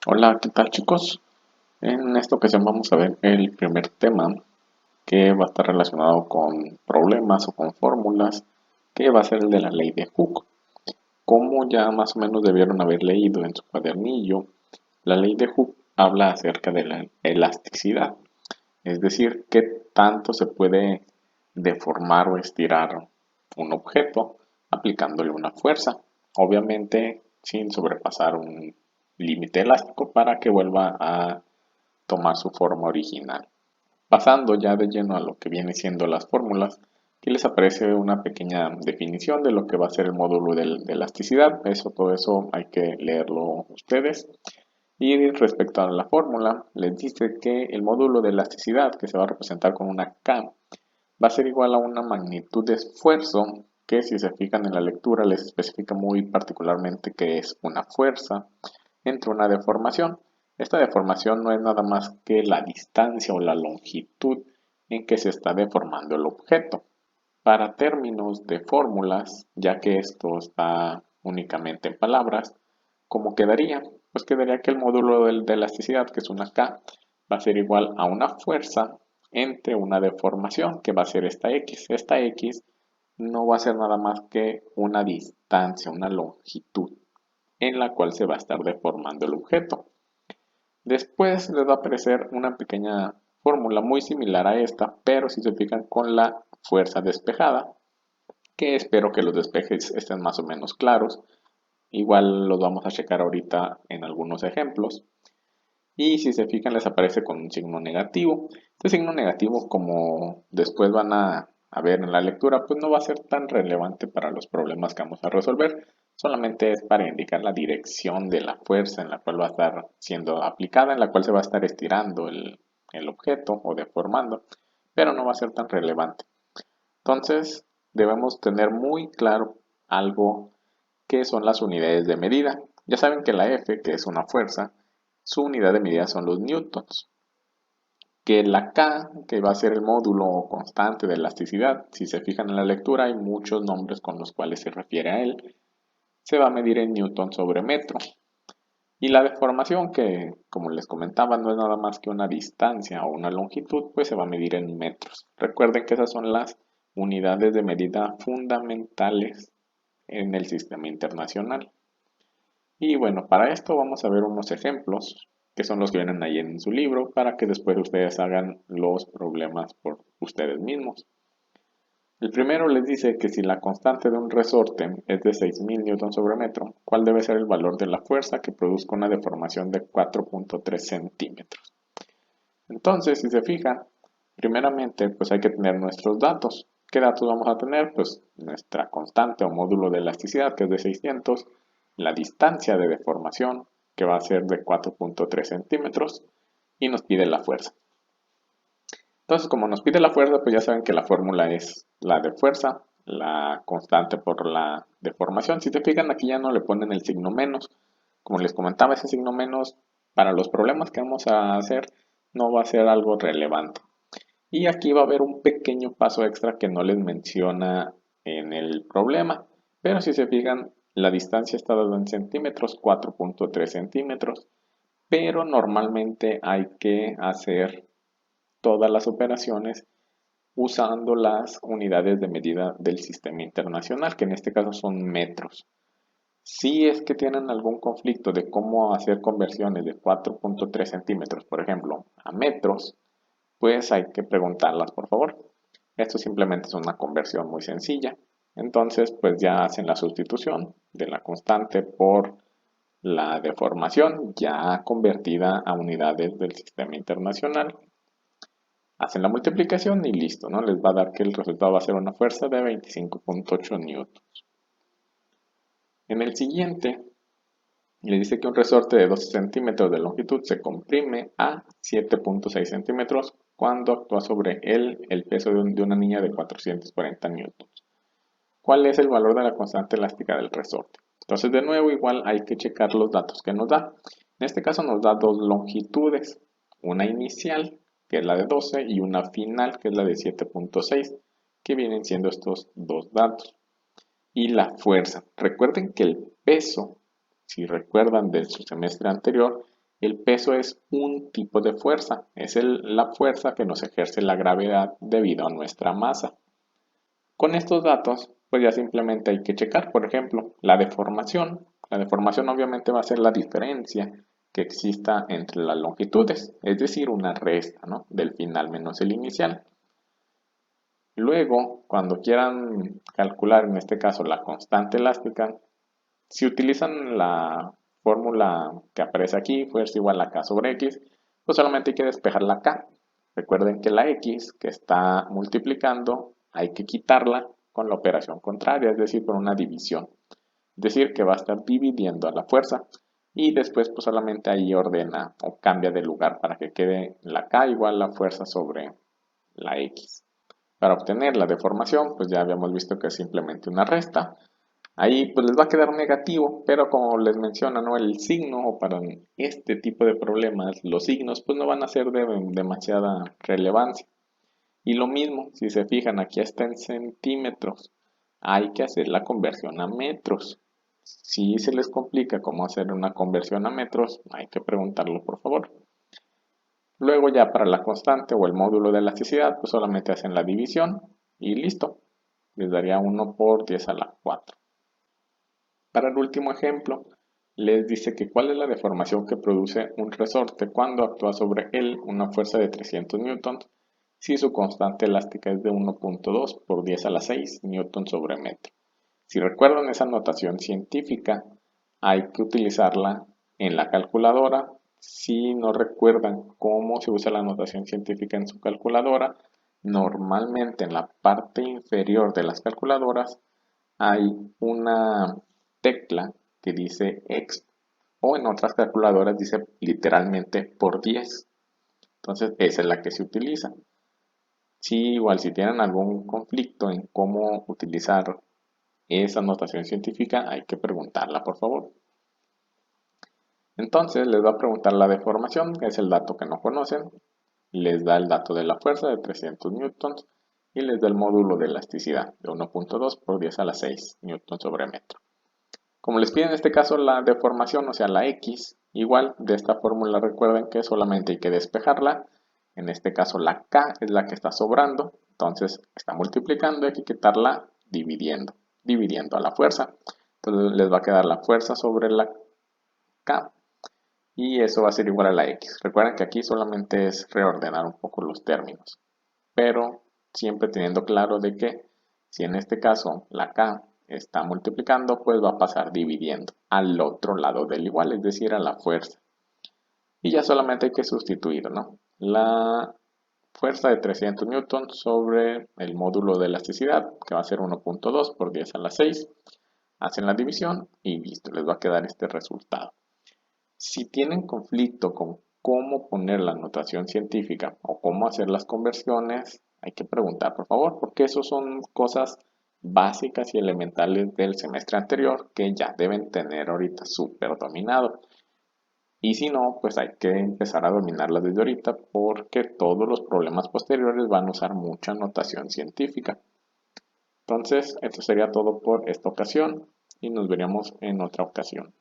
Hola, ¿qué tal chicos? En esta ocasión vamos a ver el primer tema que va a estar relacionado con problemas o con fórmulas, que va a ser el de la ley de Hooke. Como ya más o menos debieron haber leído en su cuadernillo, la ley de Hooke habla acerca de la elasticidad, es decir, qué tanto se puede deformar o estirar un objeto aplicándole una fuerza, obviamente sin sobrepasar un límite elástico para que vuelva a tomar su forma original. Pasando ya de lleno a lo que viene siendo las fórmulas, aquí les aparece una pequeña definición de lo que va a ser el módulo de elasticidad. Todo eso hay que leerlo ustedes. Y respecto a la fórmula, les dice que el módulo de elasticidad, que se va a representar con una K, va a ser igual a una magnitud de esfuerzo que, si se fijan en la lectura, les especifica muy particularmente que es una fuerza entre una deformación. Esta deformación no es nada más que la distancia o la longitud en que se está deformando el objeto. Para términos de fórmulas, ya que esto está únicamente en palabras, ¿cómo quedaría? Pues quedaría que el módulo de elasticidad, que es una K, va a ser igual a una fuerza entre una deformación, que va a ser esta X. Esta X no va a ser nada más que una distancia, una longitud en la cual se va a estar deformando el objeto. Después les va a aparecer una pequeña fórmula muy similar a esta, pero si se fijan con la fuerza despejada, que espero que los despejes estén más o menos claros. Igual los vamos a checar ahorita en algunos ejemplos. Y si se fijan les aparece con un signo negativo. Este signo negativo, como después van a ver en la lectura, pues no va a ser tan relevante para los problemas que vamos a resolver. Solamente es para indicar la dirección de la fuerza en la cual va a estar siendo aplicada, en la cual se va a estar estirando el objeto o deformando, pero no va a ser tan relevante. Entonces, debemos tener muy claro algo que son las unidades de medida. Ya saben que la F, que es una fuerza, su unidad de medida son los newtons. Que la K, que va a ser el módulo constante de elasticidad, si se fijan en la lectura hay muchos nombres con los cuales se refiere a él, se va a medir en newton sobre metro. Y la deformación, que como les comentaba no es nada más que una distancia o una longitud, pues se va a medir en metros. Recuerden que esas son las unidades de medida fundamentales en el sistema internacional. Y bueno, para esto vamos a ver unos ejemplos, que son los que vienen ahí en su libro, para que después ustedes hagan los problemas por ustedes mismos. El primero les dice que si la constante de un resorte es de 6000 Newton sobre metro, ¿cuál debe ser el valor de la fuerza que produzca una deformación de 4.3 centímetros? Entonces, si se fijan, primeramente pues hay que tener nuestros datos. ¿Qué datos vamos a tener? Pues nuestra constante o módulo de elasticidad, que es de 600, la distancia de deformación, que va a ser de 4.3 centímetros, y nos pide la fuerza. Entonces, como nos pide la fuerza, pues ya saben que la fórmula es la de fuerza, la constante por la deformación. Si se fijan, aquí ya no le ponen el signo menos. Como les comentaba, ese signo menos para los problemas que vamos a hacer no va a ser algo relevante. Y aquí va a haber un pequeño paso extra que no les menciona en el problema. Pero si se fijan, la distancia está dada en centímetros, 4.3 centímetros. Pero normalmente hay que hacer todas las operaciones usando las unidades de medida del sistema internacional, que en este caso son metros. Si es que tienen algún conflicto de cómo hacer conversiones de 4.3 centímetros, por ejemplo, a metros, pues hay que preguntarlas, por favor. Esto simplemente es una conversión muy sencilla. Entonces, pues ya hacen la sustitución de la constante por la deformación ya convertida a unidades del sistema internacional. Hacen la multiplicación y listo, ¿no? Les va a dar que el resultado va a ser una fuerza de 25.8 newtons. En el siguiente, le dice que un resorte de 12 centímetros de longitud se comprime a 7.6 centímetros cuando actúa sobre él el peso de una niña de 440 newtons. ¿Cuál es el valor de la constante elástica del resorte? Entonces, de nuevo, igual hay que checar los datos que nos da. En este caso nos da dos longitudes, una inicial, que es la de 12, y una final, que es la de 7.6, que vienen siendo estos dos datos. Y la fuerza. Recuerden que el peso, si recuerdan de su semestre anterior, El peso es un tipo de fuerza, es la fuerza que nos ejerce la gravedad debido a nuestra masa. Con estos datos, pues ya simplemente hay que checar, por ejemplo, la deformación. La deformación obviamente va a ser la diferencia que exista entre las longitudes, es decir, una resta, ¿no?, del final menos el inicial. Luego, cuando quieran calcular, en este caso, la constante elástica, si utilizan la fórmula que aparece aquí, fuerza igual a K sobre X, pues solamente hay que despejar la K. Recuerden que la X que está multiplicando hay que quitarla con la operación contraria, es decir, por una división. Es decir, que va a estar dividiendo a la fuerza y después pues solamente ahí ordena o cambia de lugar para que quede la K igual a la fuerza sobre la X. Para obtener la deformación, pues ya habíamos visto que es simplemente una resta. Ahí pues les va a quedar negativo, pero como les menciono, ¿no?, el signo, o para este tipo de problemas, los signos pues no van a ser de demasiada relevancia. Y lo mismo, si se fijan, aquí está en centímetros. Hay que hacer la conversión a metros. Si se les complica cómo hacer una conversión a metros, hay que preguntarlo, por favor. Luego ya para la constante o el módulo de elasticidad, pues solamente hacen la división y listo. Les daría 1 por 10 a la 4. Para el último ejemplo, les dice que cuál es la deformación que produce un resorte cuando actúa sobre él una fuerza de 300 newtons si su constante elástica es de 1.2 por 10 a la 6 newton sobre metro. Si recuerdan esa notación científica, hay que utilizarla en la calculadora. Si no recuerdan cómo se usa la notación científica en su calculadora, normalmente en la parte inferior de las calculadoras hay una tecla que dice exp, o en otras calculadoras dice literalmente por 10. Entonces esa es la que se utiliza. Si igual si tienen algún conflicto en cómo utilizar esa notación científica, hay que preguntarla, por favor. Entonces les va a preguntar la deformación, que es el dato que no conocen. Les da el dato de la fuerza de 300 newtons y les da el módulo de elasticidad de 1.2 por 10 a la 6 newtons sobre metro. Como les pide en este caso la deformación, o sea la X, igual de esta fórmula recuerden que solamente hay que despejarla. En este caso la K es la que está sobrando, entonces está multiplicando y hay que quitarla dividiendo a la fuerza. Entonces les va a quedar la fuerza sobre la K y eso va a ser igual a la X. Recuerden que aquí solamente es reordenar un poco los términos, pero siempre teniendo claro de que si en este caso la K está multiplicando, pues va a pasar dividiendo al otro lado del igual, es decir, a la fuerza. Y ya solamente hay que sustituir, ¿no?, la fuerza de 300 newtons sobre el módulo de elasticidad, que va a ser 1.2 por 10 a la 6. Hacen la división y listo, les va a quedar este resultado. Si tienen conflicto con cómo poner la notación científica o cómo hacer las conversiones, hay que preguntar, por favor, porque eso son cosas básicas y elementales del semestre anterior que ya deben tener ahorita súper dominado. Y si no, pues hay que empezar a dominarlas desde ahorita porque todos los problemas posteriores van a usar mucha notación científica. Entonces, esto sería todo por esta ocasión y nos veríamos en otra ocasión.